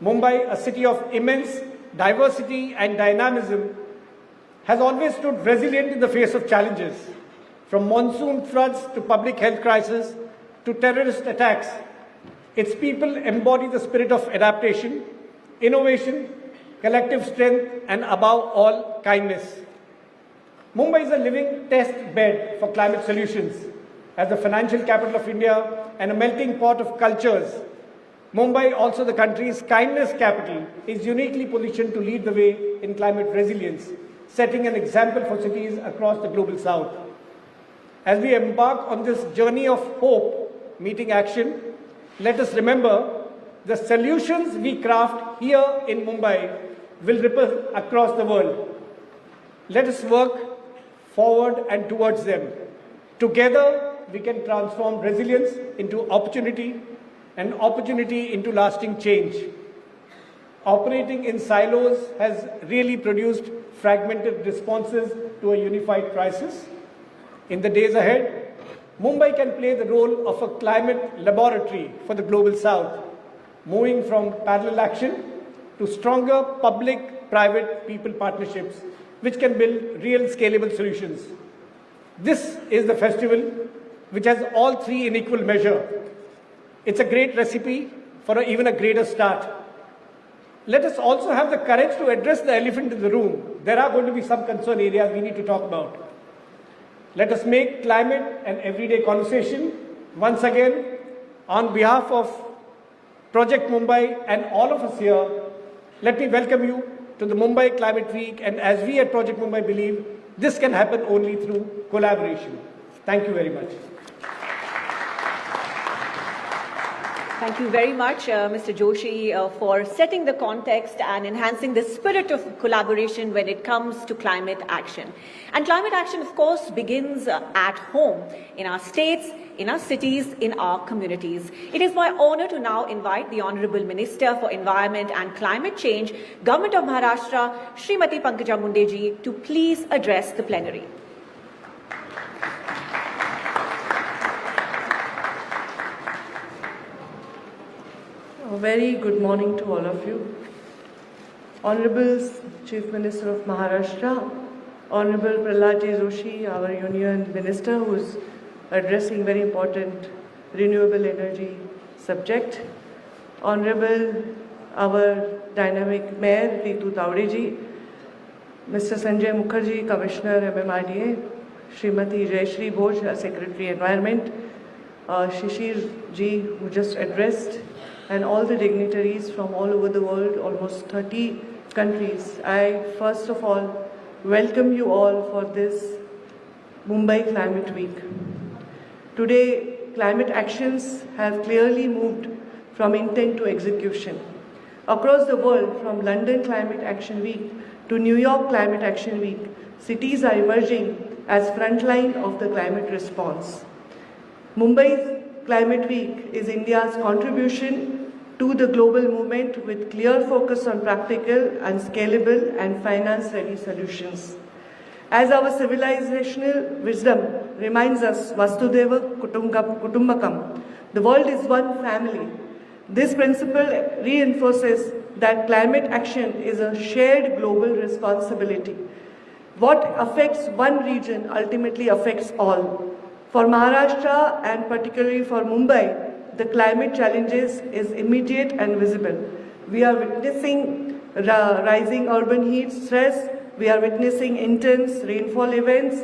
Mumbai, a city of immense diversity and dynamism, has always stood resilient in the face of challenges, from monsoon floods to public health crisis to terrorist attacks. Its people embody the spirit of adaptation, innovation, collective strength, and above all, kindness. Mumbai is a living test bed for climate solutions. As the financial capital of India and a melting pot of cultures, Mumbai, also the country's kindness capital, is uniquely positioned to lead the way in climate resilience, setting an example for cities across the global south. As we embark on this journey of hope meeting action, let us remember the solutions we craft here in Mumbai will ripple across the world. Let us work forward and towards them. Together, we can transform resilience into opportunity and opportunity into lasting change. Operating in silos has really produced fragmented responses to a unified crisis. In the days ahead, Mumbai can play the role of a climate laboratory for the global south, moving from parallel action to stronger public-private people partnerships, which can build real scalable solutions. This is the festival which has all three in equal measure. It's a great recipe for even a greater start. Let us also have the courage to address the elephant in the room. There are going to be some concern areas we need to talk about. Let us make climate an everyday conversation. Once again, on behalf of Project Mumbai and all of us here, let me welcome you to the Mumbai Climate Week. And as we at Project Mumbai believe, this can happen only through collaboration. Thank you very much. Thank you very much, Mr. Joshi, for setting the context and enhancing the spirit of collaboration when it comes to climate action. And climate action, of course, begins at home, in our states, in our cities, in our communities. It is my honor to now invite the Honorable Minister for Environment and Climate Change, Government of Maharashtra, Srimati Pankaja Munde ji, to please address the plenary. A very good morning to all of you. Honorable Chief Minister of Maharashtra, Honorable Prahlad Joshi, our Union Minister, who is addressing very important renewable energy subject. Honorable our dynamic Mayor Ritu Taudeji, Mr. Sanjay Mukherjee, Commissioner MMRDA, Srimati Jayashree Bose, Secretary Environment, Shishir ji, who just addressed, and all the dignitaries from all over the world, almost 30 countries. I first of all welcome you all for this Mumbai Climate Week. Today, climate actions have clearly moved from intent to execution. Across the world, from London Climate Action Week to New York Climate Action Week, cities are emerging as frontline of the climate response. Mumbai's Climate Week is India's contribution to the global movement with clear focus on practical and scalable and finance-ready solutions. As our civilizational wisdom reminds us, Vastudeva Kutumbakam, the world is one family. This principle reinforces that climate action is a shared global responsibility. What affects one region ultimately affects all. For Maharashtra and particularly for Mumbai, the climate challenges is immediate and visible. We are witnessing rising urban heat stress, we are witnessing intense rainfall events,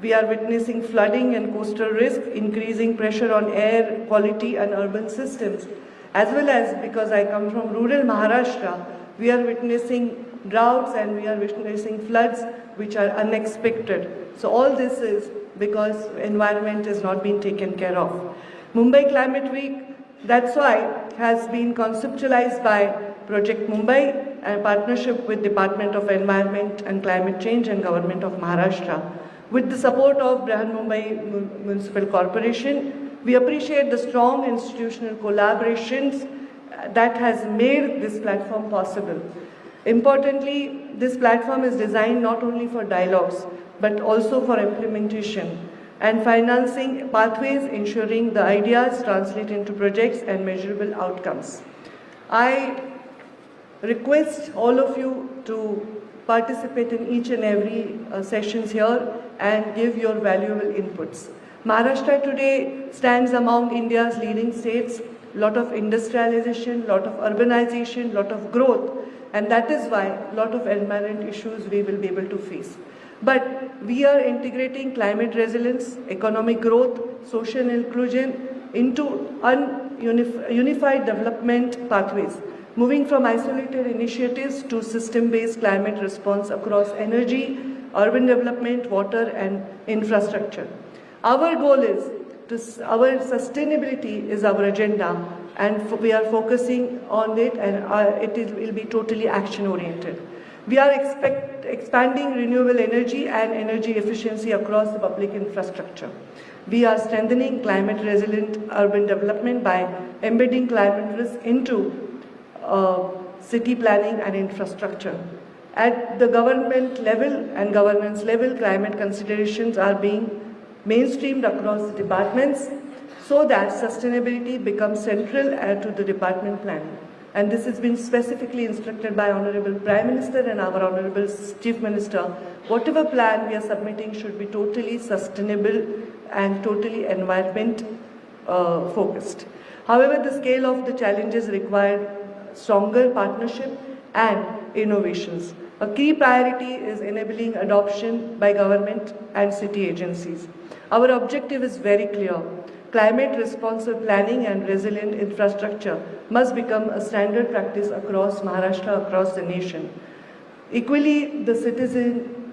we are witnessing flooding and coastal risk, increasing pressure on air quality and urban systems. As well as, because I come from rural Maharashtra, we are witnessing droughts and we are witnessing floods which are unexpected. So all this is because environment is not being taken care of. Mumbai Climate Week, that's why, has been conceptualized by Project Mumbai in partnership with Department of Environment and Climate Change and Government of Maharashtra. With the support of Brihan Mumbai Municipal Corporation, we appreciate the strong institutional collaborations that has made this platform possible. Importantly, this platform is designed not only for dialogues, but also for implementation and financing pathways, ensuring the ideas translate into projects and measurable outcomes. I request all of you to participate in each and every sessions here and give your valuable inputs. Maharashtra today stands among India's leading states, lot of industrialization, lot of urbanization, lot of growth, and that is why lot of environment issues we will be able to face. But we are integrating climate resilience, economic growth, social inclusion into unified development pathways, moving from isolated initiatives to system-based climate response across energy, urban development, water and infrastructure. Our goal is our sustainability is our agenda, and we are focusing on it, and it will be totally action-oriented. We are expanding renewable energy and energy efficiency across the public infrastructure. We are strengthening climate-resilient urban development by embedding climate risk into city planning and infrastructure. At the government level and governance level, climate considerations are being mainstreamed across the departments so that sustainability becomes central to the department planning. And this has been specifically instructed by Honorable Prime Minister and our Honorable Chief Minister. Whatever plan we are submitting should be totally sustainable and totally environment focused. However, the scale of the challenges require stronger partnership and innovations. A key priority is enabling adoption by government and city agencies. Our objective is very clear. Climate responsive planning and resilient infrastructure must become a standard practice across Maharashtra, across the nation. Equally, the citizen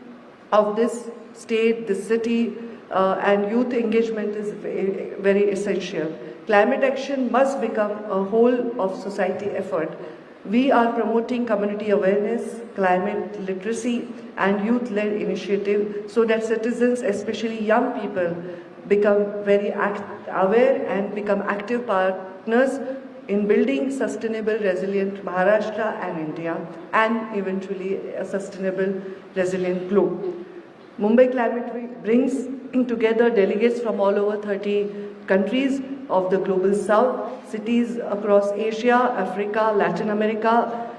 of this state, this city, and youth engagement is very essential. Climate action must become a whole of society effort. We are promoting community awareness, climate literacy, and youth-led initiative so that citizens, especially young people, become very aware and become active partners in building sustainable, resilient Maharashtra and India, and eventually a sustainable, resilient globe. Mumbai Climate Week brings together delegates from all over 30 countries of the global south, cities across Asia, Africa, Latin America,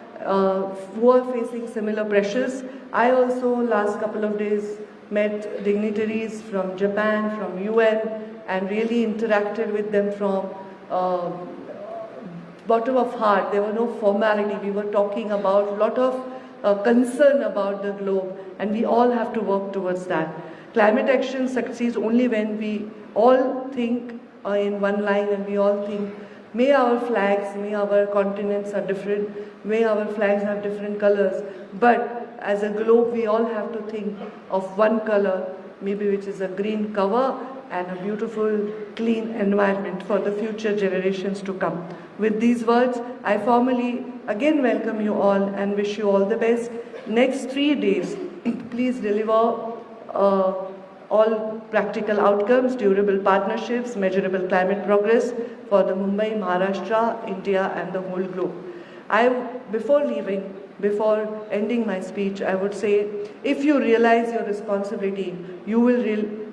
who are facing similar pressures. I also, last couple of days, met dignitaries from Japan, from UN, and really interacted with them from bottom of heart. There were no formality. We were talking about a lot of concern about the globe, and we all have to work towards that. Climate action succeeds only when we all think in one line, and we all think, may our flags, may our continents are different, may our flags have different colors, but as a globe we all have to think of one color, maybe which is a green cover and a beautiful clean environment for the future generations to come. With these words, I formally again welcome you all and wish you all the best. Next 3 days, please deliver all practical outcomes, durable partnerships, measurable climate progress for the Mumbai, Maharashtra, India and the whole globe. Before ending my speech, I would say, if you realize your responsibility, you will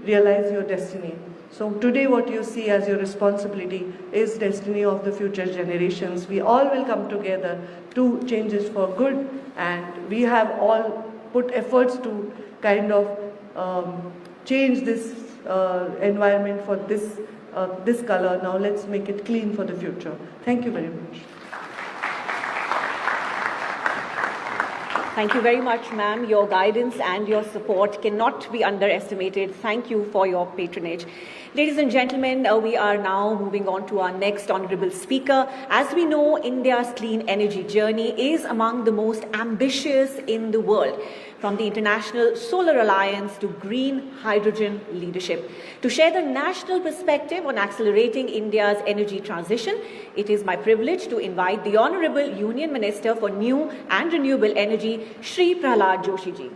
realize your destiny. So today what you see as your responsibility is destiny of the future generations. We all will come together to change this for good, and we have all put efforts to kind of change this environment for this color. Now let's make it clean for the future. Thank you very much. Thank you very much, ma'am. Your guidance and your support cannot be underestimated. Thank you for your patronage. Ladies and gentlemen, we are now moving on to our next honorable speaker. As we know, India's clean energy journey is among the most ambitious in the world, from the International Solar Alliance to green hydrogen leadership. To share the national perspective on accelerating India's energy transition, it is my privilege to invite the Honorable Union Minister for New and Renewable Energy, Shri Prahlad Joshi ji.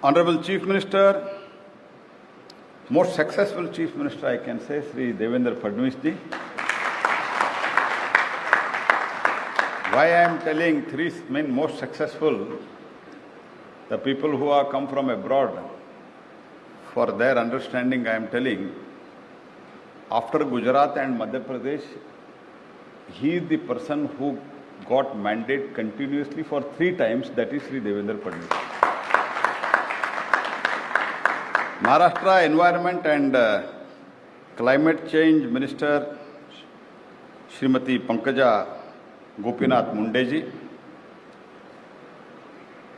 Honorable Chief Minister, most successful Chief Minister I can say, Sri Devendra Fadnavis ji. Why I am telling three most successful, the people who have come from abroad, for their understanding I am telling, after Gujarat and Madhya Pradesh, he is the person who got mandate continuously for 3 times, that is Sri Devendra Fadnavis. Maharashtra Environment and Climate Change Minister Srimati Pankaja Gopinath Mundeji.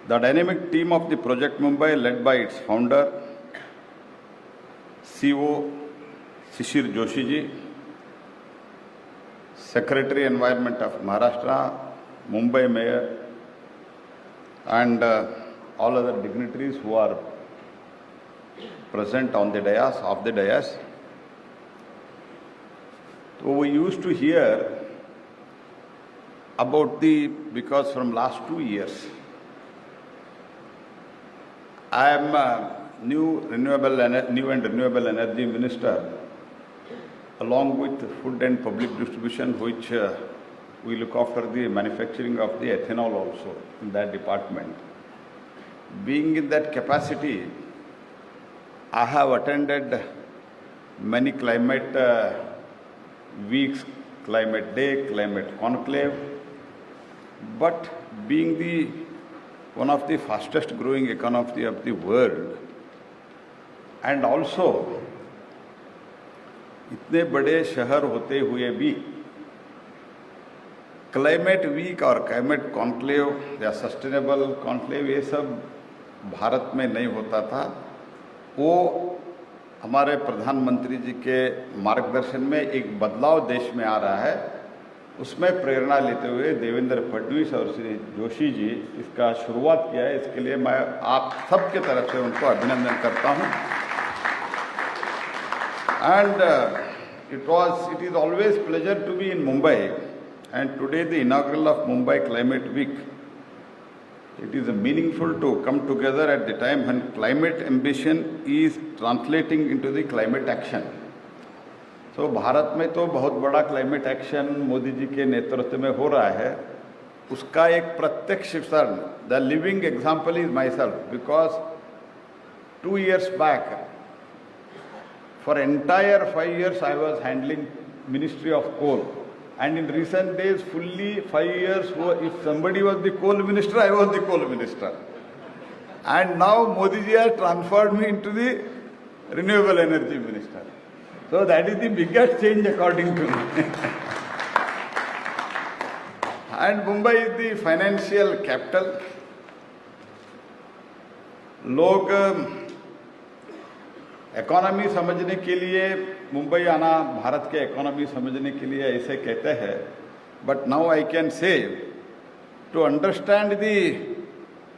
The dynamic team of the Project Mumbai, led by its founder, CO Shishir Joshi ji, Secretary Environment of Maharashtra, Mumbai Mayor, and all other dignitaries who are present on the dais, of the dais. So we used to hear about because from last 2 years, I am a new and renewable energy minister, along with food and public distribution, which we look after the manufacturing of the ethanol also in that department. Being in that capacity, I have attended many climate weeks, climate day, climate conclave, but being one of the fastest growing economy of the world, and also इतने बड़े शहर होते हुए भी climate week और climate conclave या sustainable conclave ये सब भारत में नहीं होता था। वो हमारे प्रधानमंत्री जी के मार्गदर्शन में एक बदलाव देश में आ रहा है, उसमें प्रेरणा लेते हुए देवेंद्र फडणवीस और श्री जोशी जी इसका शुरुआत किया है। इसके लिए मैं आप सबके तरफ से उनको अभिनंदन करता हूं। And it is always pleasure to be in Mumbai, and today the inaugural of Mumbai Climate Week. It is meaningful to come together at the time when climate ambition is translating into the climate action. So Bharat में तो बहुत बड़ा climate action Modi ji के नेतृत्व में हो रहा है, उसका एक प्रत्यक्ष विवरण, the living example is my self, because 2 years back, for entire 5 years I was handling Ministry of Coal, and in recent days fully 5 years, if somebody was the coal minister, I was the coal minister, and now Modi ji has transferred me into the renewable energy minister. So that is the biggest change according to me. And Mumbai is the financial capital. लोग economy समझने के लिए मुंबई आना, भारत के economy समझने के लिए ऐसे कहते हैं, but now I can say to understand the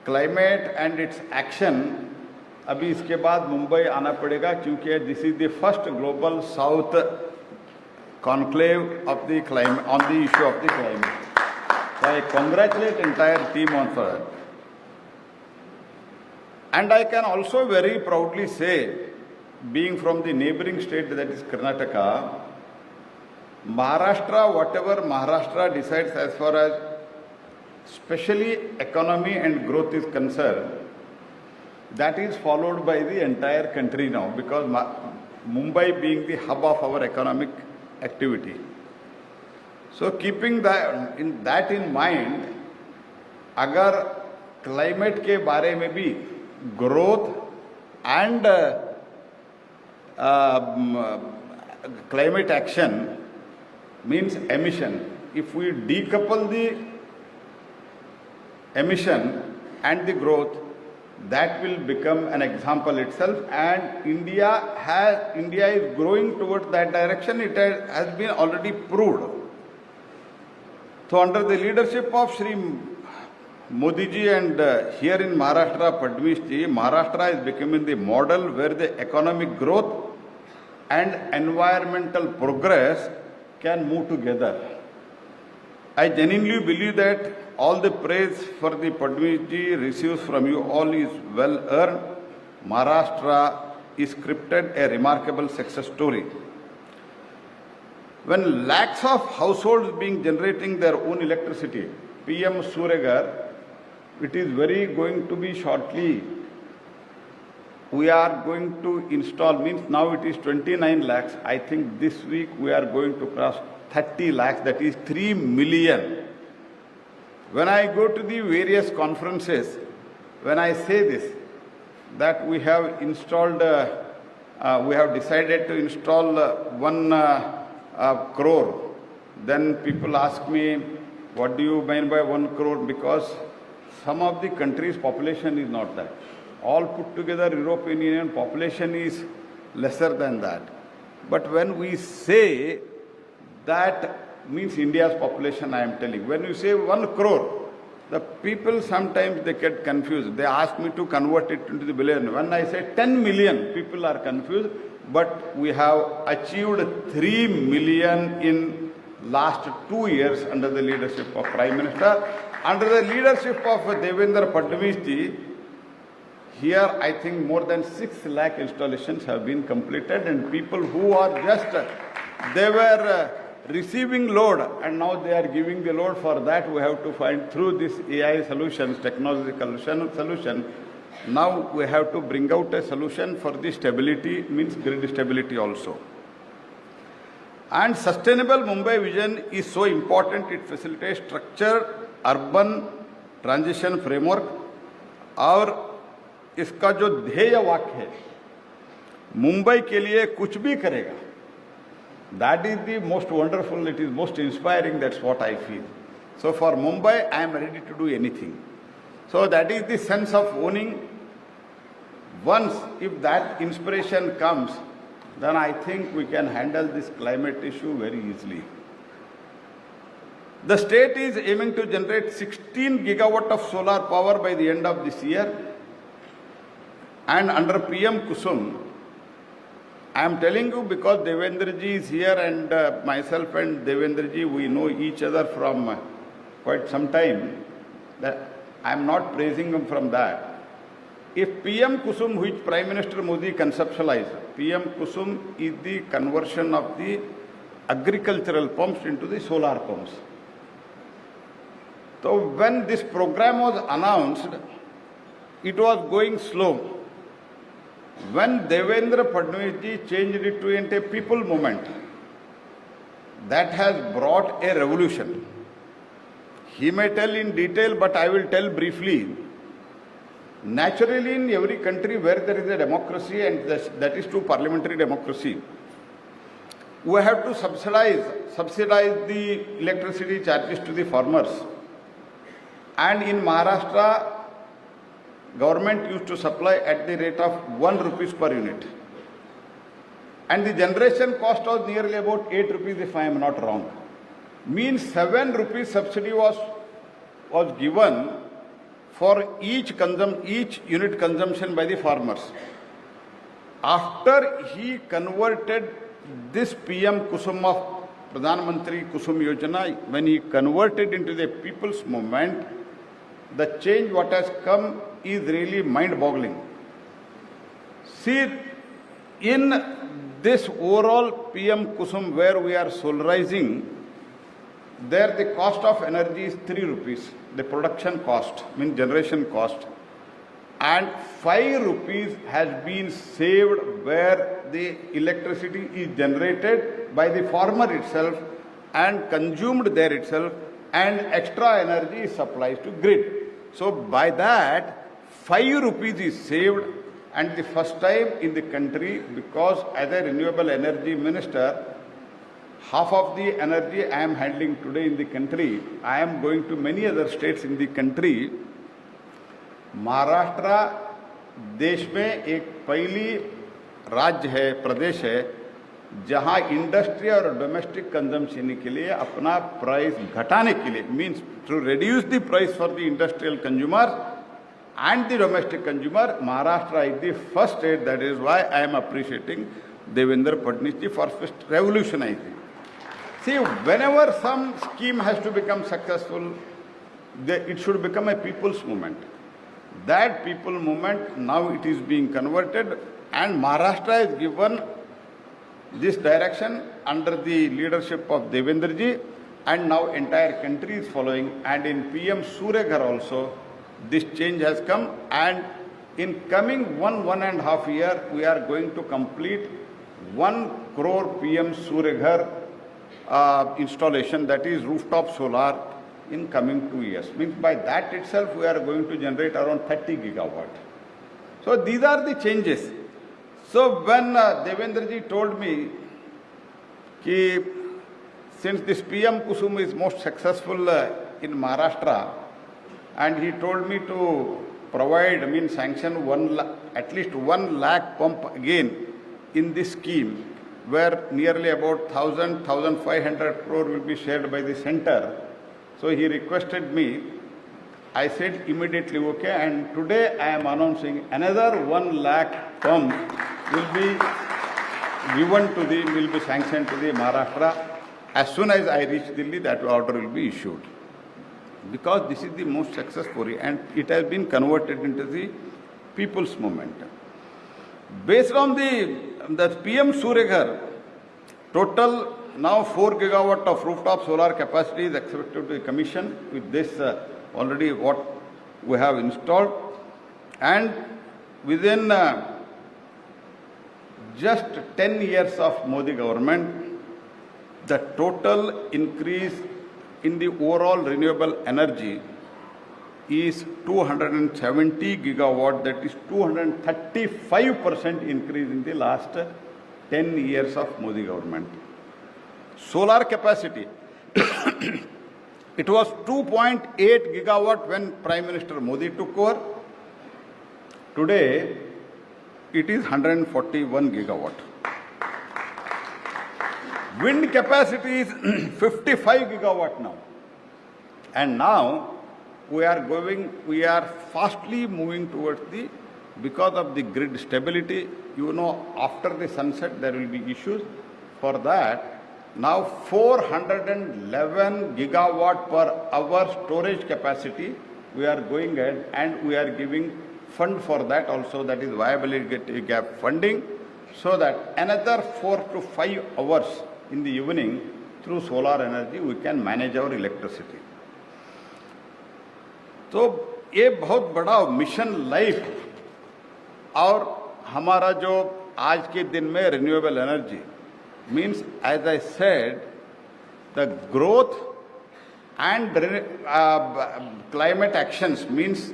climate and its action, अभी इसके बाद मुंबई आना पड़ेगा, क्योंकि this is the first global south conclave of the climate on the issue of the climate. So I congratulate entire team on that. And I can also very proudly say, being from the neighboring state that is Karnataka, Maharashtra, whatever Maharashtra decides as far as especially economy and growth is concerned, that is followed by the entire country now, because Mumbai being the hub of our economic activity. So keeping that in mind, अगर climate के बारे में भी growth and climate action means emission. If we decouple the emission and the growth, that will become an example itself, and India is growing towards that direction. It has been already proved. So under the leadership of Shri Modi ji and here in Maharashtra, Fadnavis ji, Maharashtra is becoming the model where the economic growth and environmental progress can move together. I genuinely believe that all the praise for the Fadnavis ji receives from you all is well earned. Maharashtra is scripted a remarkable success story. when lakhs of households being generating their own electricity, PM Suryagar, it is very going to be shortly. We are going to install, means now it is 29 lakhs. I think this week we are going to cross 30 lakhs, that is 3 million. When I go to the various conferences, when I say this, that we have installed, we have decided to install 1 crore, then people ask me, what do you mean by 1 crore? Because some of the countries' population is not that. All put together, European Union population is lesser than that. But when we say that, means India's population, I am telling. When you say 1 crore, the people sometimes they get confused. They ask me to convert it into the billion. When I say 10 million, people are confused. But we have achieved 3 million in last 2 years under the leadership of Prime Minister. Under the leadership of Devendra Fadnavis ji, here I think more than 6 lakh installations have been completed, and people who are just, they were receiving load and now they are giving the load. For that we have to find through this AI solutions, technological solution. Now we have to bring out a solution for the stability, means grid stability also. And sustainable Mumbai vision is so important. It facilitates structured urban transition framework. और इसका जो ध्येय वाक्य है, मुंबई के लिए कुछ भी करेगा, that is the most wonderful, it is most inspiring, that's what I feel. So for Mumbai, I am ready to do anything. So that is the sense of owning. Once, if that inspiration comes, then I think we can handle this climate issue very easily. The state is aiming to generate 16 gigawatt of solar power by the end of this year. And under PM Kusum, I am telling you because Devendra ji is here, and myself and Devendra ji, we know each other from quite some time, that I am not praising him from that. If PM Kusum, which Prime Minister Modi conceptualized, PM Kusum is the conversion of the agricultural pumps into the solar pumps. So when this program was announced, it was going slow. When Devendra Fadnavis ji changed it to a people movement, that has brought a revolution. He may tell in detail, but I will tell briefly. Naturally, in every country where there is a democracy, and that is true parliamentary democracy, we have to subsidize the electricity charges to the farmers. And in Maharashtra, government used to supply at the rate of 1 rupees per unit. And the generation cost was nearly about 8 rupees, if I am not wrong. Means 7 rupees subsidy was given for each unit consumption by the farmers. After he converted this PM Kusum of Pradhan Mantri Kusum Yojana, when he converted into the people's movement, the change what has come is really mind-boggling. See, in this overall PM Kusum where we are solarizing, there the cost of energy is 3 rupees, the production cost, means generation cost, and 5 rupees has been saved where the electricity is generated by the farmer itself and consumed there itself, and extra energy is supplied to grid. So by that, 5 rupees is saved, and the first time in the country, because as a renewable energy minister, half of the energy I am handling today in the country, I am going to many other states in the country. Maharashtra देश में एक पहली राज्य है, प्रदेश है, जहां industry और domestic consumption के लिए अपना प्राइस घटाने के लिए, means to reduce the price for the industrial consumer and the domestic consumer, Maharashtra is the first state. That is why I am appreciating Devendra Fadnavis ji for first revolutionizing. See, whenever some scheme has to become successful, it should become a people's movement. That people movement, now it is being converted, and Maharashtra is given this direction. under the leadership of Devendra ji, and now entire country is following, and in PM Surya Ghar also this change has come, and in coming 1.5 years we are going to complete 1 crore PM Surya Ghar installation, that is rooftop solar, in coming 2 years. Means by that itself we are going to generate around 30 gigawatt. So these are the changes. So when Devendra ji told me that since this PM Kusum is most successful in Maharashtra, and he told me to provide, sanction at least 1 lakh pump again in this scheme, where nearly about 1,500 crore will be shared by the center. So he requested me. I said immediately okay, and today I am announcing another 1 lakh pump will be sanctioned to the Maharashtra. As soon as I reach Delhi, that order will be issued. Because this is the most successful, and it has been converted into the people's movement. Based on the PM Surya Ghar, total now 4 gigawatt of rooftop solar capacity is expected to be commissioned with this already what we have installed, and within just 10 years of Modi government, the total increase in the overall renewable energy is 270 gigawatt, that is 235% increase in the last 10 years of Modi government. Solar capacity, it was 2.8 gigawatt when Prime Minister Modi took over. Today, it is 141 gigawatt. Wind capacity is 55 gigawatt now. And now we are fastly moving towards because of the grid stability. After the sunset there will be issues. For that, now 411 gigawatt per hour storage capacity we are going ahead, and we are giving fund for that also, that is viability gap funding, so that another 4 to 5 hours in the evening through solar energy we can manage our electricity. तो ये बहुत बड़ा mission life, और हमारा जो आज के दिन में renewable energy means, as I said, the growth and climate actions means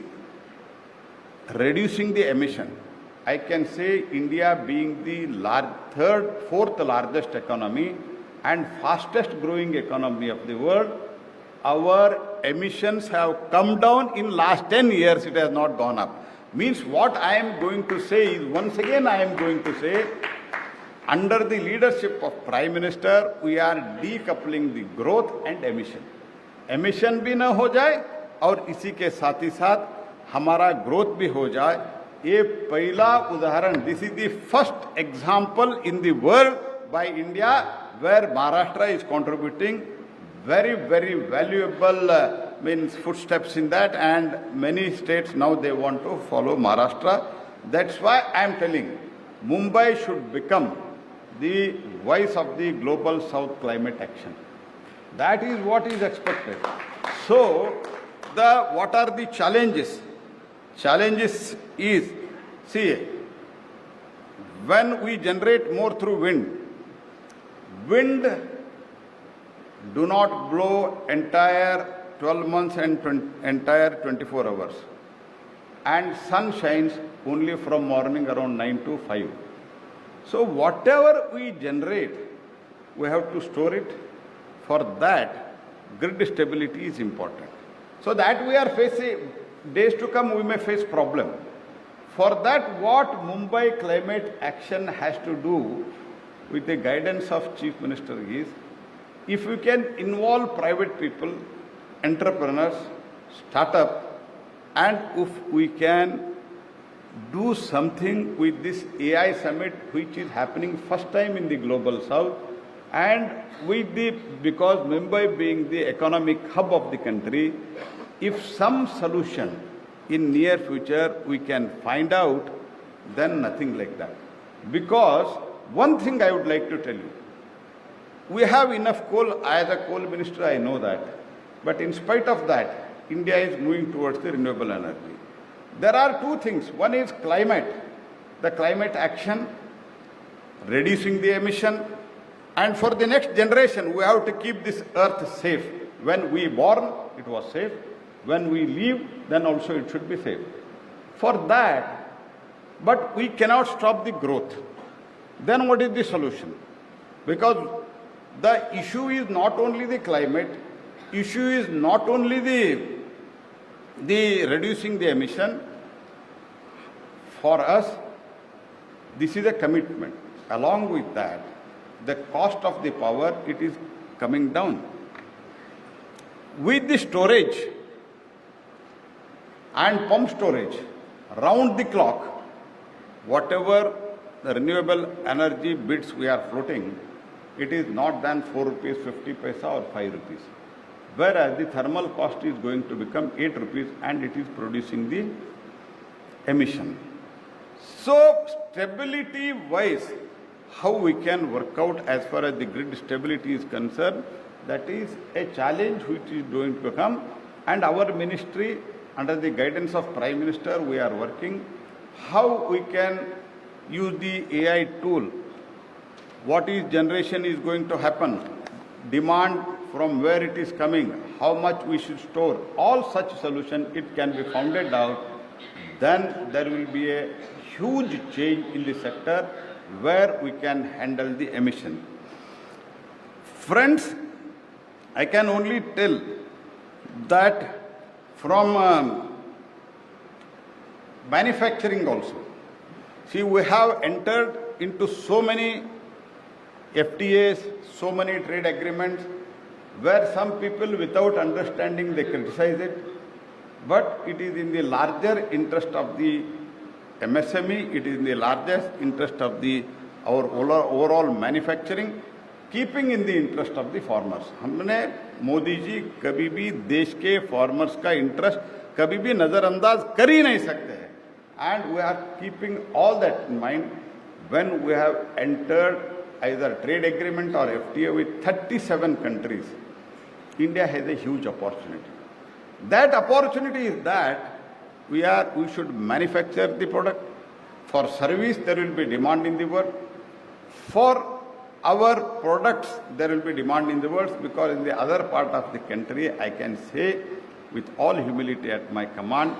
reducing the emission. I can say India being the fourth largest economy and fastest growing economy of the world, our emissions have come down in last 10 years, it has not gone up. Means what I am going to say is, once again I am going to say, under the leadership of Prime Minister, we are decoupling the growth and emission. Emission भी न हो जाए और इसी के साथ ही साथ हमारा growth भी हो जाए. ये पहला उदाहरण, this is the first example in the world by India where Maharashtra is contributing very, very valuable footsteps in that, and many states now they want to follow Maharashtra. That's why I am telling, Mumbai should become the voice of the global South climate action. That is what is expected. So, what are the challenges? Challenges is, see, when we generate more through wind do not blow entire 12 months and entire 24 hours. And sun shines only from morning around 9 to 5. So whatever we generate, we have to store it. For that, grid stability is important. So that we are facing, days to come we may face problem. For that, what Mumbai climate action has to do with the guidance of Chief Minister is, if we can involve private people, entrepreneurs, startup, and if we can do something with this AI summit, which is happening first time in the global south, and with because Mumbai being the economic hub of the country, if some solution in near future we can find out, then nothing like that. Because one thing I would like to tell you, We have enough coal. As a coal minister, I know that. But in spite of that, India is moving towards the renewable energy. There are two things. One is climate, the climate action, reducing the emission, and for the next generation, we have to keep this earth safe. When we born, it was safe. When we leave, then also it should be safe. For that, but we cannot stop the growth. Then what is the solution? Because the issue is not only the climate, issue is not only the reducing the emission. For us, this is a commitment. Along with that, the cost of the power, it is coming down. With the storage and pump storage, round the clock, whatever the renewable energy bids we are floating, it is not than 4 rupees 50 paisa or 5 rupees. Whereas the thermal cost is going to become 8 rupees and it is producing the emission. So stability wise, how we can work out as far as the grid stability is concerned, that is a challenge which is going to come, and our ministry under the guidance of Prime Minister, we are working how we can use the AI tool. What is generation is going to happen, demand from where it is coming, how much we should store, all such solution it can be founded out, then there will be a huge change in the sector where we can handle the emission. Friends, I can only tell that from manufacturing also. See, we have entered into so many FTAs, so many trade agreements, where some people without understanding they criticize it, but it is in the larger interest of the MSME, it is in the largest interest of our overall manufacturing, keeping in the interest of the farmers. हमने मोदी जी कभी भी देश के farmers का interest कभी भी नजरअंदाज कर ही नहीं सकते हैं. And we are keeping all that in mind when we have entered either trade agreement or FTA with 37 countries. India has a huge opportunity. That opportunity is that we should manufacture the product. For service, there will be demand in the world. For our products, there will be demand in the world, because in the other part of the country, I can say with all humility at my command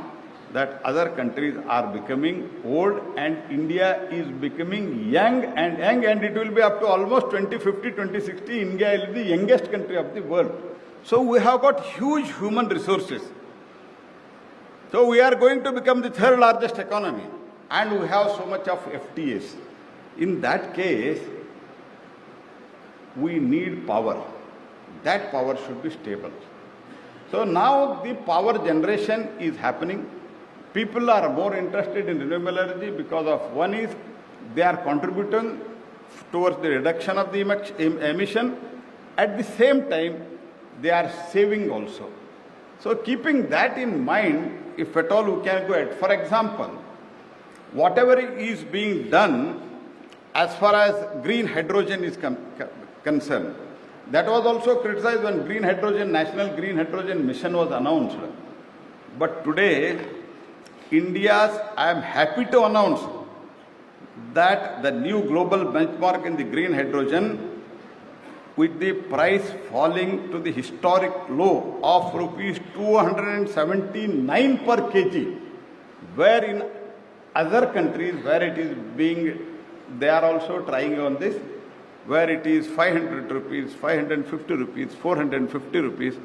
that other countries are becoming old and India is becoming young, and it will be up to almost 2050, 2060, India will be the youngest country of the world. So we have got huge human resources. So we are going to become the third largest economy, and we have so much of FTAs. In that case, we need power. That power should be stable. So now the power generation is happening. People are more interested in renewable energy because of one is they are contributing towards the reduction of the emission. At the same time, they are saving also. So keeping that in mind, if at all we can go ahead. For example, whatever is being done as far as green hydrogen is concerned, that was also criticized when National Green Hydrogen Mission was announced. But today, I am happy to announce that the new global benchmark in the green hydrogen, with the price falling to the historic low of rupees 279 per kg, where in other countries where it is being, they are also trying on this, where it is 500 rupees, 550 rupees, 450 rupees,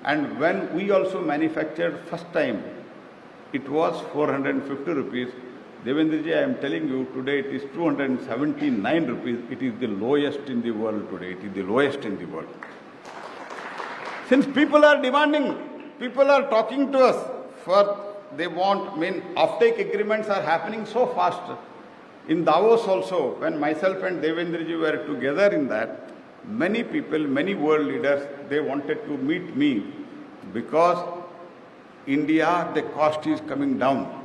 and when we also manufactured first time, it was 450 rupees. Devendra ji, I am telling you, today it is 279 rupees. It is the lowest in the world today. It is the lowest in the world. Since people are demanding, people are talking to us they want, offtake agreements are happening so fast. In Davos also, when myself and Devendra ji were together in that, many people, many world leaders, they wanted to meet me because India, the cost is coming down.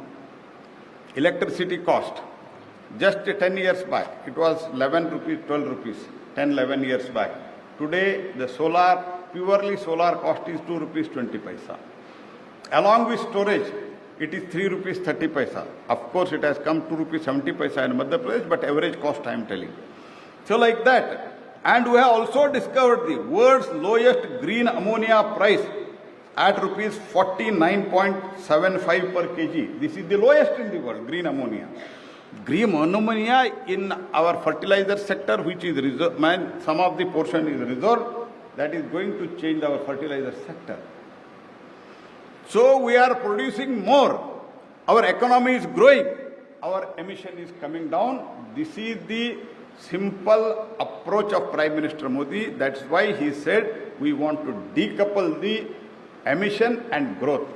Electricity cost, just 10 years back, it was 11 rupees, 12 rupees, 10, 11 years back. Today, the solar, purely solar cost is 2 rupees 20 paisa. Along with storage, it is 3 rupees 30 paisa. Of course, it has come 2 rupees 70 paisa in Madhya Pradesh, but average cost I am telling. So like that. And we have also discovered the world's lowest green ammonia price at rupees 49.75 per kg. This is the lowest in the world, green ammonia. Green ammonia in our fertilizer sector, which is reserve, some of the portion is reserved, that is going to change our fertilizer sector. So we are producing more. Our economy is growing. Our emission is coming down. This is the simple approach of Prime Minister Modi. That's why he said we want to decouple the emission and growth.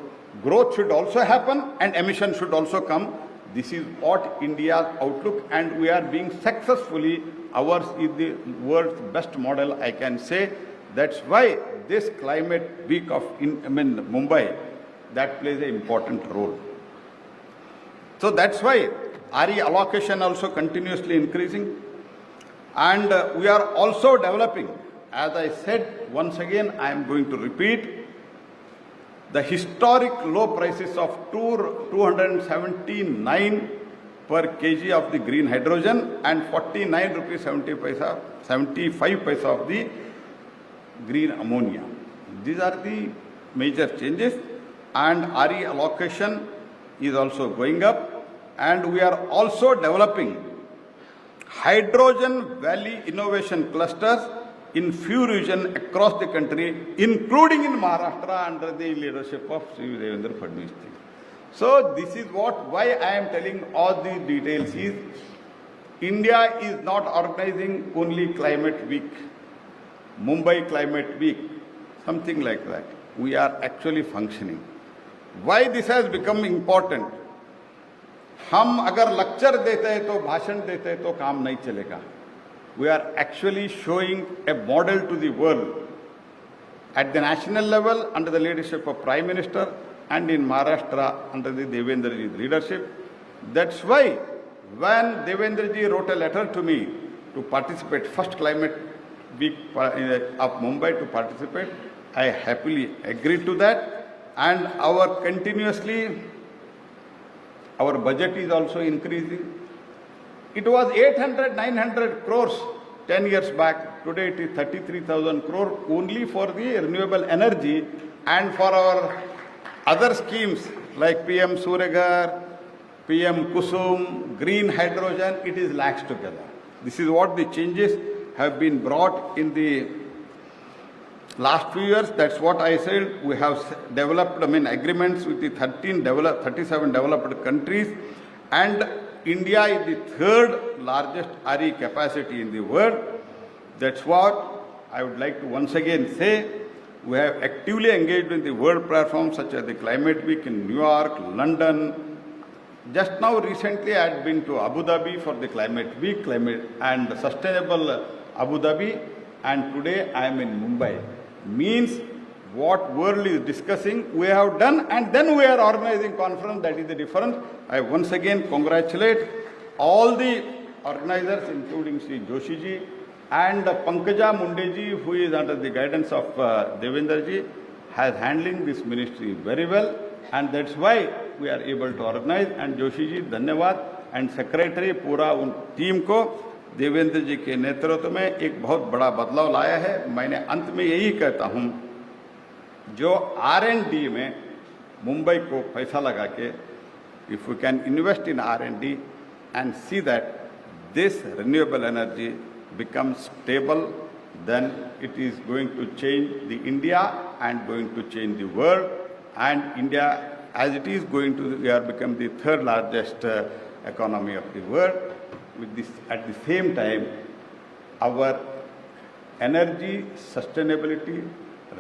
Growth should also happen and emission should also come. This is what India's outlook, and we are being successfully, ours is the world's best model, I can say. That's why this climate week of Mumbai, that plays an important role. So that's why RE allocation also continuously increasing. And we are also developing, as I said, once again, I am going to repeat, the historic low prices of 279 per kg of the green hydrogen and 49 rupees 75 paisa of the green ammonia. These are the major changes, and RE allocation is also going up, and we are also developing hydrogen valley innovation clusters in few regions across the country, including in Maharashtra under the leadership of Devendra Fadnavis. So this is why I am telling all these details is, India is not organizing only climate week, Mumbai climate week, something like that. We are actually functioning. Why this has become important? हम अगर lecture देते हैं तो भाषण देते हैं तो काम नहीं चलेगा. We are actually showing a model to the world at the national level under the leadership of Prime Minister and in Maharashtra under the Devendra Ji's leadership. That's why when Devendra Ji wrote a letter to me to participate, first climate week of Mumbai to participate, I happily agreed to that, and our budget is also increasing. It was 800-900 crores 10 years back. Today it is 33,000 crore only for the renewable energy, and for our other schemes like PM Suryaghar, PM Kusum, green hydrogen, it is lakhs together. This is what the changes have been brought in the last few years. That's what I said. We have developed agreements with the 37 developed countries, and India is the third largest RE capacity in the world. That's what I would like to once again say. We have actively engaged in the world platforms such as the Climate Week in New York, London. Just now recently I had been to Abu Dhabi for the Climate Week, Climate and Sustainable Abu Dhabi, and today I am in Mumbai. Means what world is discussing, we have done, and then we are organizing conference. That is the difference. I once again congratulate all the organizers, including Sri Joshi ji and Pankaja Munde ji, who is under the guidance of Devendra ji, has handling this ministry very well, and that's why we are able to organize. And Joshi ji, धन्यवाद, and secretary पूरा उन team को देवेंद्र जी के नेतृत्व में एक बहुत बड़ा बदलाव लाया है. मैंने अंत में यही कहता हूं, जो R&D में मुंबई को पैसा लगा के, if we can invest in R&D and see that this renewable energy becomes stable, then it is going to change the India and going to change the world. And India, as it is going to become the third largest economy of the world. With this, at the same time, our energy sustainability,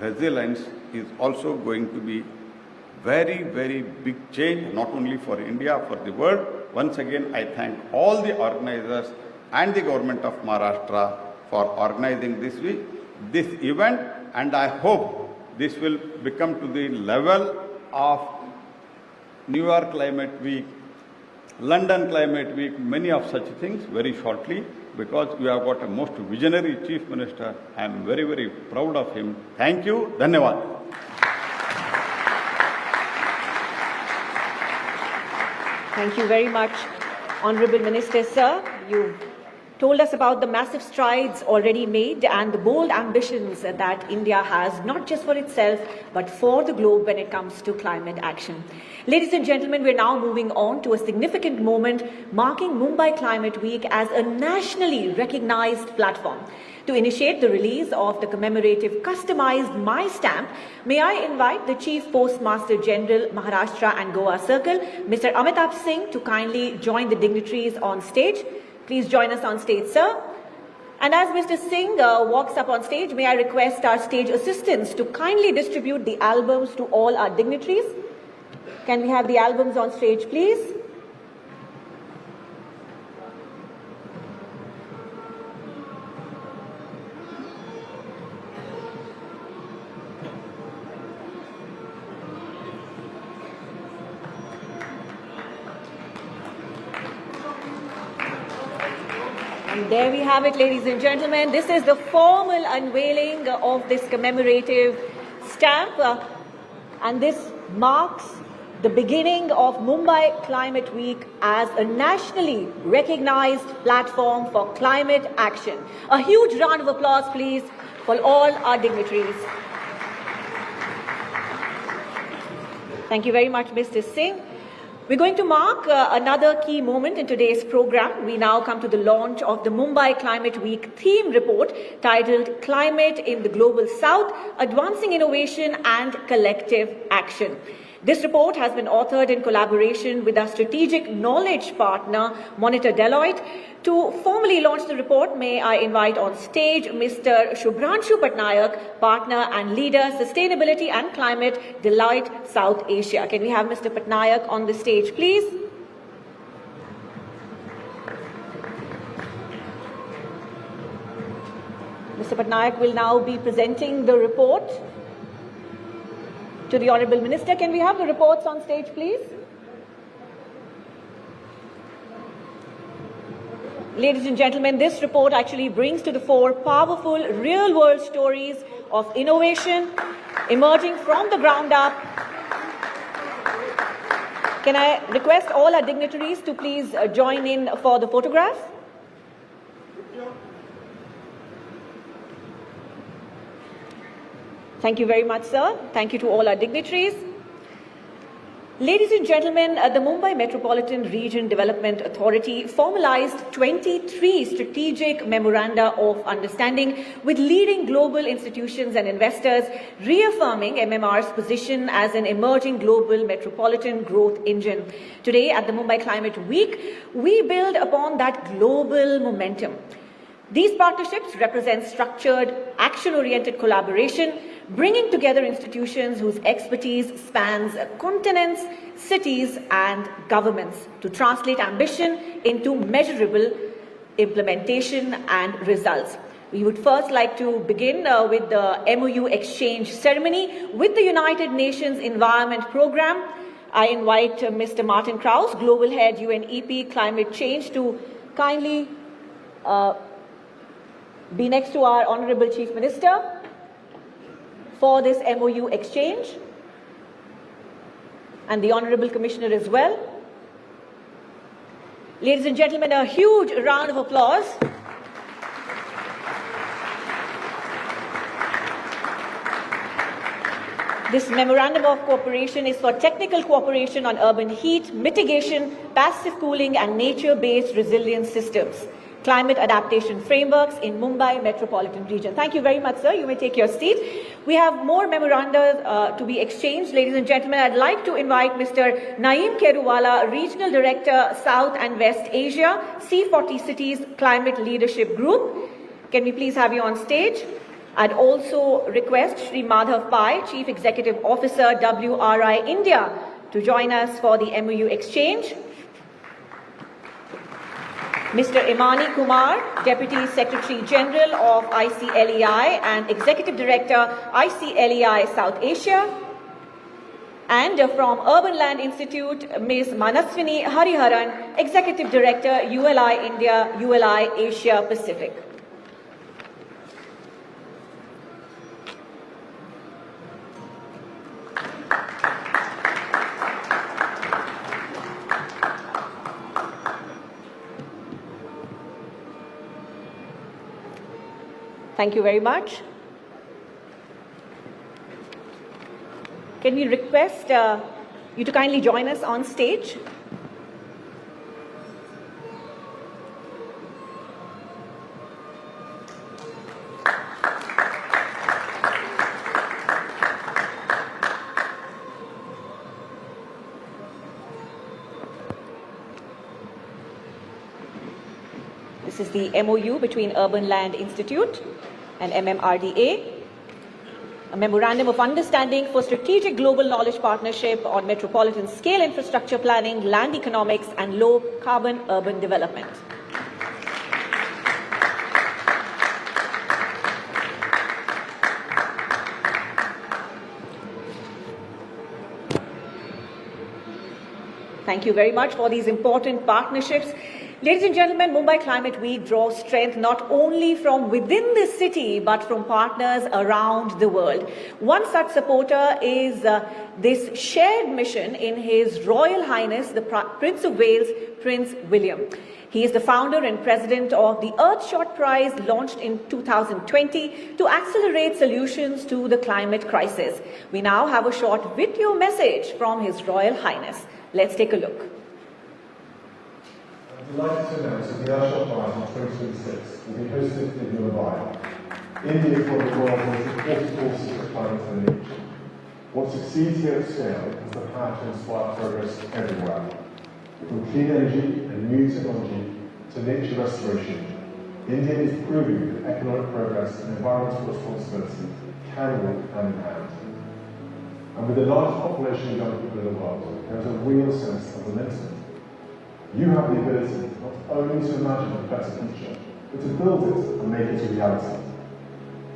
resilience is also going to be very, very big change, not only for India, for the world. Once again, I thank all the organizers and the government of Maharashtra for organizing this event, and I hope this will become to the level of New York Climate Week, London Climate Week, many of such things very shortly. because we have got a most visionary Chief Minister. I am very, very proud of him. Thank you. Dhanyavad. Thank you very much, Honourable Minister, sir. You told us about the massive strides already made and the bold ambitions that India has, not just for itself, but for the globe when it comes to climate action. Ladies and gentlemen, we're now moving on to a significant moment marking Mumbai Climate Week as a nationally recognized platform. To initiate the release of the commemorative customized My Stamp, may I invite the Chief Postmaster General, Maharashtra and Goa Circle, Mr. Amitabh Singh, to kindly join the dignitaries on stage. Please join us on stage, sir. And as Mr. Singh walks up on stage, may I request our stage assistants to kindly distribute the albums to all our dignitaries. Can we have the albums on stage, please? And there we have it, ladies and gentlemen. This is the formal unveiling of this commemorative stamp. And this marks the beginning of Mumbai Climate Week as a nationally recognized platform for climate action. A huge round of applause, please, for all our dignitaries. Thank you very much, Mr. Singh. We're going to mark another key moment in today's program. We now come to the launch of the Mumbai Climate Week theme report titled Climate in the Global South, Advancing Innovation and Collective Action. This report has been authored in collaboration with our strategic knowledge partner, Monitor Deloitte. To formally launch the report, may I invite on stage Mr. Shubhranshu Patnaik, partner and leader, Sustainability and Climate, Deloitte South Asia. Can we have Mr. Patnaik on the stage, please? Mr. Patnaik will now be presenting the report to the Honourable Minister. Can we have the reports on stage, please? Ladies and gentlemen, this report actually brings to the fore powerful real-world stories of innovation emerging from the ground up. Can I request all our dignitaries to please join in for the photograph? Thank you very much, sir. Thank you to all our dignitaries. Ladies and gentlemen, the Mumbai Metropolitan Region Development Authority formalized 23 strategic memoranda of understanding with leading global institutions and investors, reaffirming MMR's position as an emerging global metropolitan growth engine. Today, at the Mumbai Climate Week, we build upon that global momentum. These partnerships represent structured, action-oriented collaboration, bringing together institutions whose expertise spans continents, cities, and governments to translate ambition into measurable implementation and results. We would first like to begin with the MOU exchange ceremony with the United Nations Environment Programme. I invite Mr. Martin Krauss, Global Head UNEP Climate Change, to kindly be next to our Honourable Chief Minister for this MOU exchange, and the Honourable Commissioner as well. Ladies and gentlemen, a huge round of applause. This Memorandum of Cooperation is for technical cooperation on urban heat mitigation, passive cooling and nature-based resilience systems, climate adaptation frameworks in Mumbai Metropolitan Region. Thank you very much, sir. You may take your seat. We have more memoranda to be exchanged. Ladies and gentlemen, I'd like to invite Mr. Naeem Keruwala, Regional Director, South and West Asia, C40 Cities Climate Leadership Group. Can we please have you on stage? I'd also request Shri Madhav Pai, Chief Executive Officer, WRI India, to join us for the MOU exchange. Mr. Imani Kumar, Deputy Secretary General of ICLEI and Executive Director, ICLEI South Asia. And from Urban Land Institute, Ms. Manaswini Hariharan, Executive Director, ULI India, ULI Asia Pacific. Thank you very much. Can we request you to kindly join us on stage? This is the MOU between Urban Land Institute and MMRDA, a Memorandum of Understanding for Strategic Global Knowledge Partnership on Metropolitan Scale Infrastructure Planning, Land Economics and Low Carbon Urban Development. Thank you very much for these important partnerships. Ladies and gentlemen, Mumbai Climate Week draws strength not only from within the city but from partners around the world. One such supporter is this shared mission in His Royal Highness the Prince of Wales, Prince William. He is the founder and president of the Earthshot Prize, launched in 2020 to accelerate solutions to the climate crisis. We now have a short video message from His Royal Highness. Let's take a look. I'm delighted to announce that the Earthshot Prize in 2026 will be hosted in Mumbai. India is one of the world's most important forces for climate and nature. What succeeds here at scale is the power to inspire progress everywhere. From clean energy and new technology to nature restoration, India is proving that economic progress and environmental responsibility can walk hand in hand. And with the largest population of young people in the world, there is a real sense of momentum. You have the ability not only to imagine a better future, but to build it and make it a reality.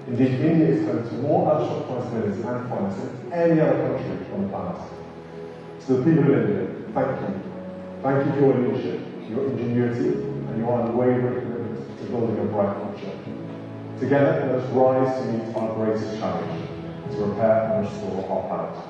Indeed, India is home to more Earthshot Prize winners and finalists than any other country on the planet. To the people of India, thank you. Thank you for your leadership, your ingenuity, and your unwavering commitment to building a bright future. Together, let us rise to meet our greatest challenge, to repair and restore our planet.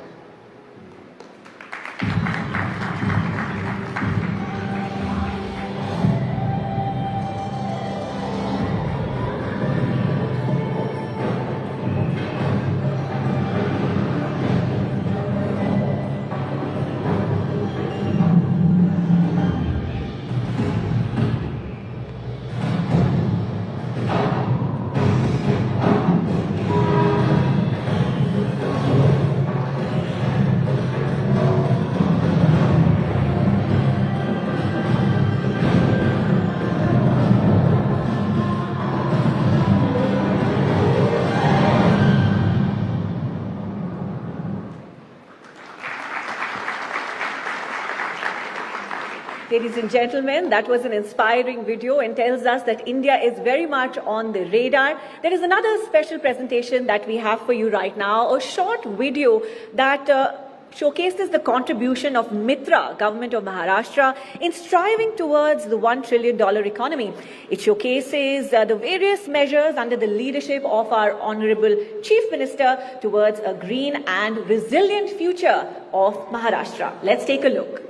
Ladies and gentlemen, that was an inspiring video and tells us that India is very much on the radar. There is another special presentation that we have for you right now, a short video that showcases the contribution of Mitra, Government of Maharashtra, in striving towards the $1 trillion economy. It showcases the various measures under the leadership of our Honorable Chief Minister towards a green and resilient future of Maharashtra. Let's take a look.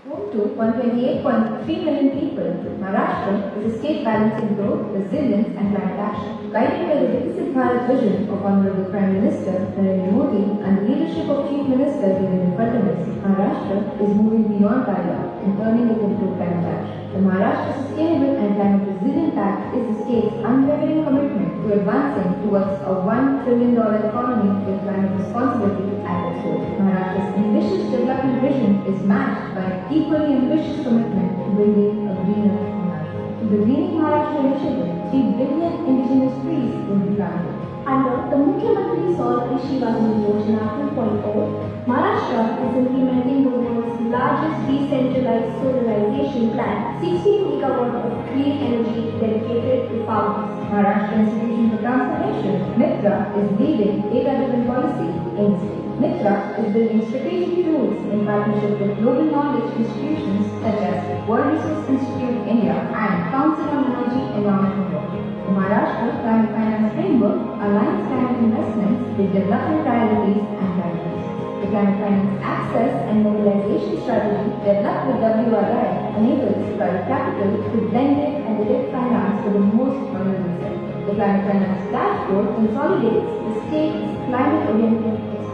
Home to 128.3 million people, Maharashtra is a state balancing growth, resilience and climate action. Guided by the Viksit Bharat vision of Honorable Prime Minister Narendra Modi and the leadership of Chief Minister Devendra Fadnavis, Maharashtra is moving beyond dialogue and turning it into climate action. The Maharashtra Sustainable and Climate Resilient Act is the state's unwavering commitment to advancing towards a $1 trillion economy with climate responsibility at its core. Maharashtra's ambitious development vision is matched by an equally ambitious commitment to building a greener Maharashtra. To the Greening Maharashtra initiative, 3 billion indigenous trees will be planted. Under the Mukhyamantri Saur Krishi Vagini Yojana 2.0, Maharashtra is implementing the world's largest decentralized solarization plant, 16 gigawatts of clean energy dedicated to farmers. Maharashtra Institution for Transformation, Mitra, is leading data-driven policy in the state. Mitra is building strategic tools in partnership with global knowledge institutions such as World Resource Institute India and Council on Energy Environment Law. The Maharashtra Climate Finance Framework aligns climate investments with development priorities and guidelines. The Climate Finance Access and Mobilization Strategy developed with WRI enables private capital to blend it and direct finance for the most vulnerable sectors. The Climate Finance Dashboard consolidates the state's climate-oriented expenses.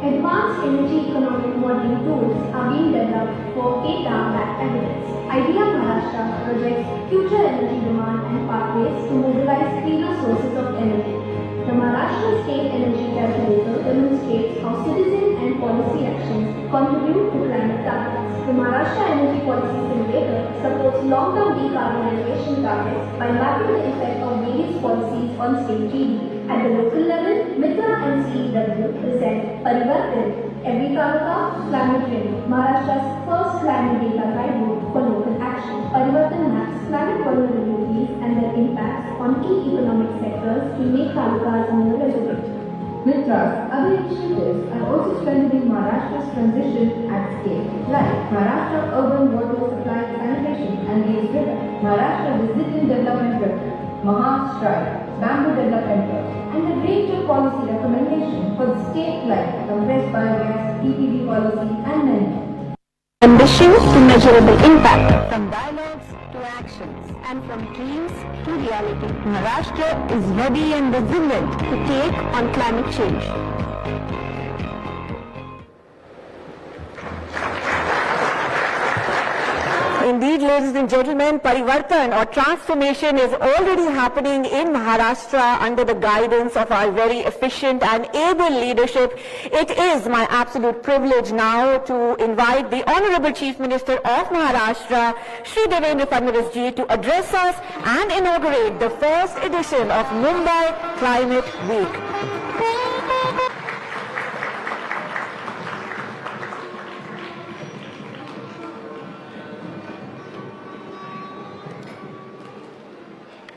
Advanced energy economic modeling tools are being developed for data-backed evidence. IDEA Maharashtra projects future energy demand and pathways to mobilize cleaner sources of energy. The Maharashtra State Energy Calculator demonstrates how citizen and policy actions contribute to climate targets. The Maharashtra Energy Policy Simulator supports long-term decarbonization targets by mapping the effect of various policies on state GDP. At the local level, Mitra and CEW present Parivartan, Every Taluka, Climate Ready, Maharashtra's first climate data guidebook for local action. Parivartan maps climate vulnerabilities and their impacts on key economic sectors to make talukas more resilient. Mitra's other initiatives are also strengthening Maharashtra's transition at scale, like Maharashtra Urban Water Supply Sanitation and Waste River, Maharashtra Resilient Development Program, Maharashtra Bamboo Development Project, and a range of policy recommendations for the state like compressed biogas, PPP policy, and many more. Ambition to measurable impact. From dialogues to actions and from dreams to reality. Maharashtra is ready and resilient to take on climate change. Indeed, ladies and gentlemen, Parivartan or transformation is already happening in Maharashtra under the guidance of our very efficient and able leadership. It is my absolute privilege now to invite the Honorable Chief Minister of Maharashtra, Shri Devendra Fadnavis ji, to address us and inaugurate the first edition of Mumbai Climate Week.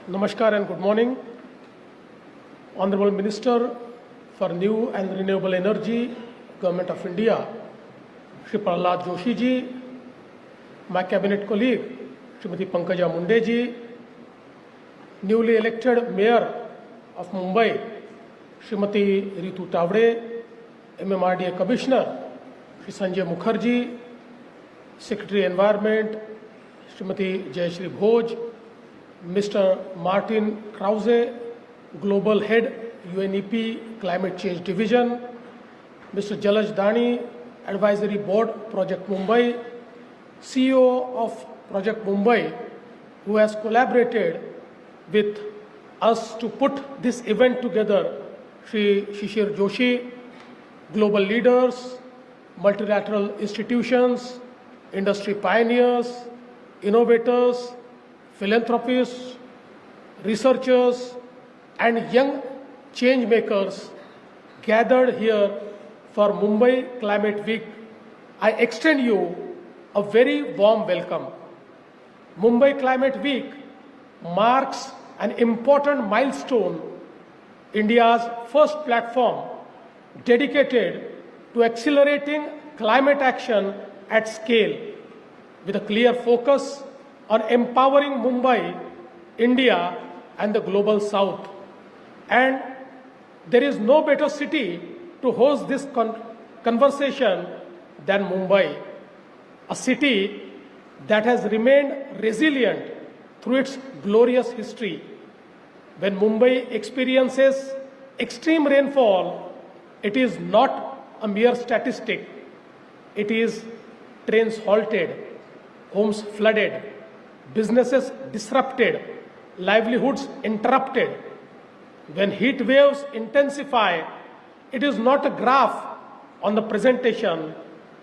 Namaskar and good morning. Honorable Minister for New and Renewable Energy, Government of India, Shri Prahlad Joshi ji, my cabinet colleague, Srimati Pankaja Munde ji, newly elected Mayor of Mumbai, Srimati Ritu Tavde, MMRDA Commissioner, Shri Sanjay Mukherjee, Secretary Environment, Srimati Jayashree Bhoj, Mr. Martin Krause, Global Head, UNEP Climate Change Division, Mr. Jalaj Dani, Advisory Board, Project Mumbai, CEO of Project Mumbai, who has collaborated with us to put this event together, Shri Shishir Joshi, global leaders, multilateral institutions, industry pioneers, innovators, philanthropists, researchers, and young change makers gathered here for Mumbai Climate Week. I extend you a very warm welcome. Mumbai Climate Week marks an important milestone, India's first platform dedicated to accelerating climate action at scale with a clear focus on empowering Mumbai, India, and the global south. And there is no better city to host this conversation than Mumbai, a city that has remained resilient through its glorious history. When Mumbai experiences extreme rainfall, it is not a mere statistic. It is trains halted, homes flooded, businesses disrupted, livelihoods interrupted. When heat waves intensify, it is not a graph on the presentation.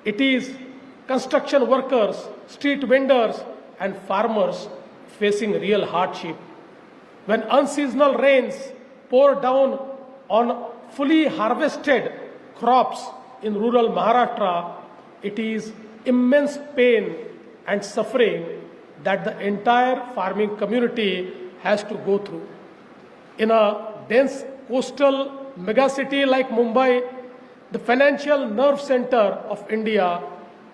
It is construction workers, street vendors, and farmers facing real hardship. When unseasonal rains pour down on fully harvested crops in rural Maharashtra, it is immense pain and suffering that the entire farming community has to go through. In a dense coastal megacity like Mumbai, the financial nerve center of India,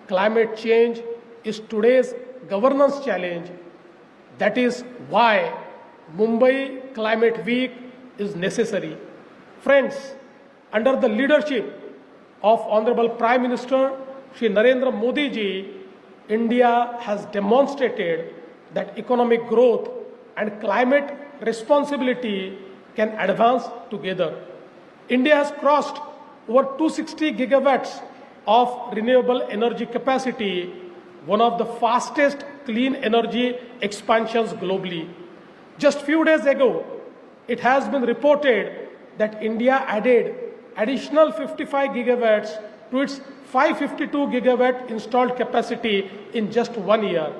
climate change is today's governance challenge. That is why Mumbai Climate Week is necessary. Friends, under the leadership of Honorable Prime Minister Shri Narendra Modi ji, India has demonstrated that economic growth and climate responsibility can advance together. India has crossed over 260 gigawatts of renewable energy capacity, one of the fastest clean energy expansions globally. Just few days ago, it has been reported that India added additional 55 gigawatts to its 552 gigawatt installed capacity in just 1 year,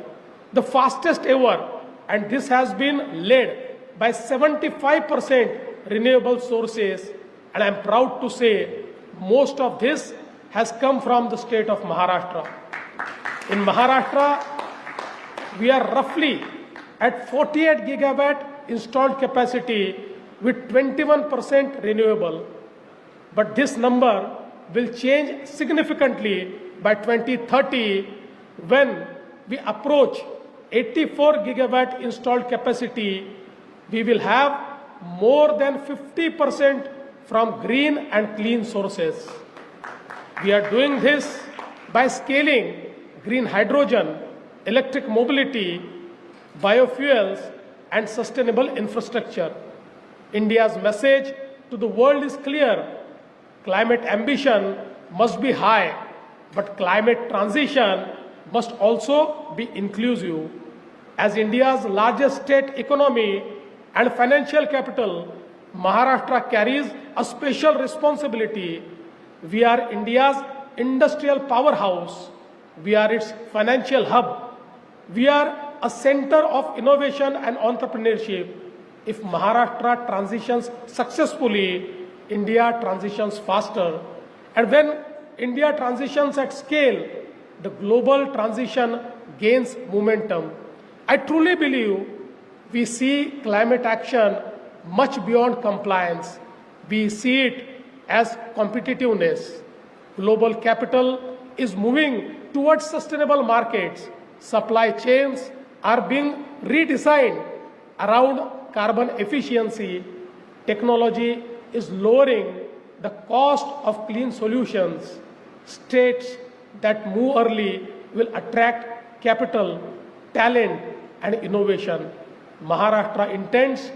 the fastest ever, and this has been led by 75% renewable sources, and I am proud to say most of this has come from the state of Maharashtra. In Maharashtra, we are roughly at 48 gigawatt installed capacity with 21% renewable. But this number will change significantly by 2030 when we approach 84 gigawatt installed capacity. We will have more than 50% from green and clean sources. We are doing this by scaling green hydrogen, electric mobility, biofuels, and sustainable infrastructure. India's message to the world is clear. Climate ambition must be high, but climate transition must also be inclusive. As India's largest state economy and financial capital, Maharashtra carries a special responsibility. We are India's industrial powerhouse. We are its financial hub. We are a center of innovation and entrepreneurship. If Maharashtra transitions successfully, India transitions faster. And when India transitions at scale, the global transition gains momentum. I truly believe we see climate action much beyond compliance. We see it as competitiveness. Global capital is moving towards sustainable markets. Supply chains are being redesigned around carbon efficiency. Technology is lowering the cost of clean solutions. States that move early will attract capital, talent, and innovation. Maharashtra intends